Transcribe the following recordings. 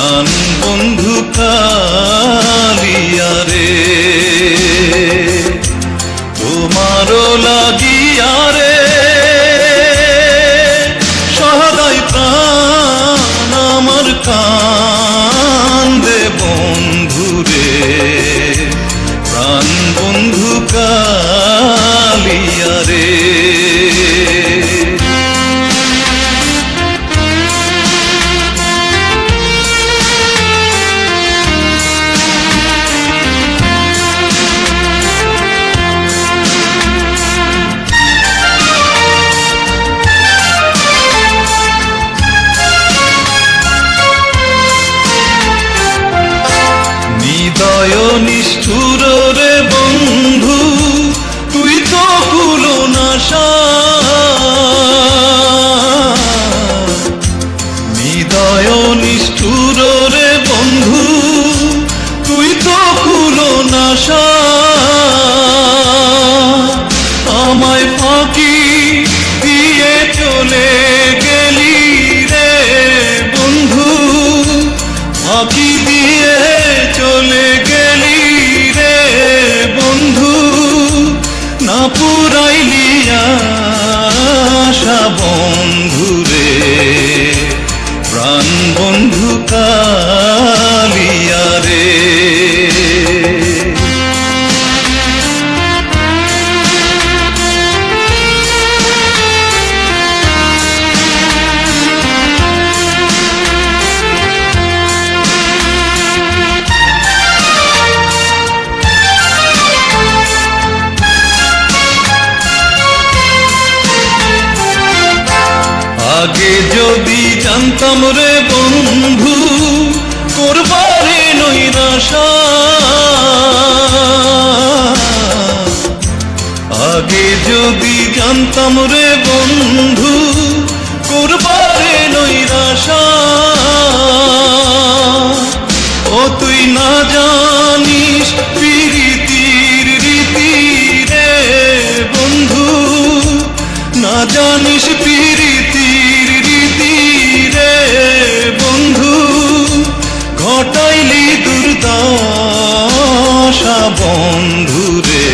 প্রাণ বন্ধু কালিয়া রে, তোমারও লাগিয়া রে সহায় প্রাণ আমার কান্দে বন্ধু রে, প্রাণ বন্ধু কালিয়া রে। নিষ্ঠুর রে বন্ধু তুই তো কুলো নাশা, হৃদয় নিষ্ঠুর রে বন্ধু তুই তো কুলো নাশা, আমায় ফাঁকি দিয়ে চলে গেলি রে বন্ধু, ফাঁকি দিয়ে চলে গেলি রে বন্ধু, না পুরাইলি আশা বন্ধু রে, প্রাণ বন্ধু কালিয়া রে। আগে যদি জানতাম রে বন্ধু করবারে নৈরাশা, আগে যদি জানতাম রে বন্ধু করবারে নৈরাশা, ও তুই না জানিস প্রীতির রীতি রে বন্ধু, না জানিস প্রীতির রীতি রে বন্ধু, ঘটাইলি দুর্দশা বন্ধু রে,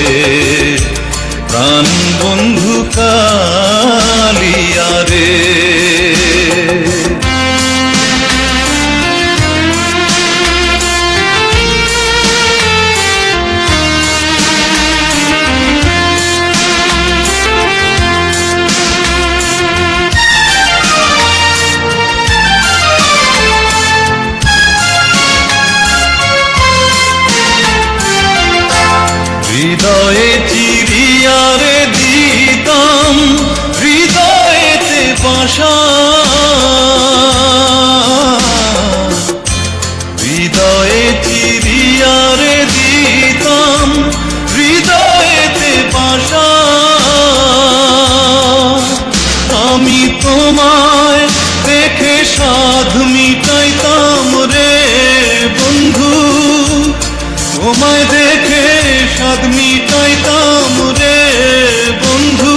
প্রাণ বন্ধু কালিয়া রে। হৃদয়ে চিরিয়া রে দিতাম হৃদয়েতে বাসা, হৃদয়ে চিরিয়া রে দিতাম হৃদয়েতে বাসা, আমি তোমায় দেখে সাধ মিটাইতাম রে বন্ধু, তোমায় দেখে সাধ মিটাইতাম রে বন্ধু,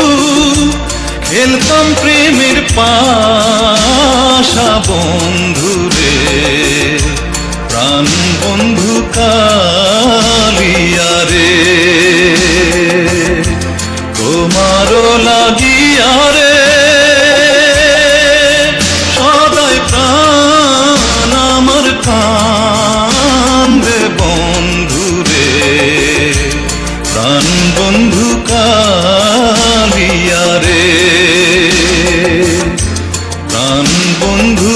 খেলতাম প্রেমের পাশা বন্ধু রে, প্রাণ বন্ধু কালিয়া রে, তোমারও লাগিয়া রে সদাই প্রাণ আমার কান্দে বন্ধু রে, প্রাণ বন্ধু কালিয়া রে, প্রাণ বন্ধু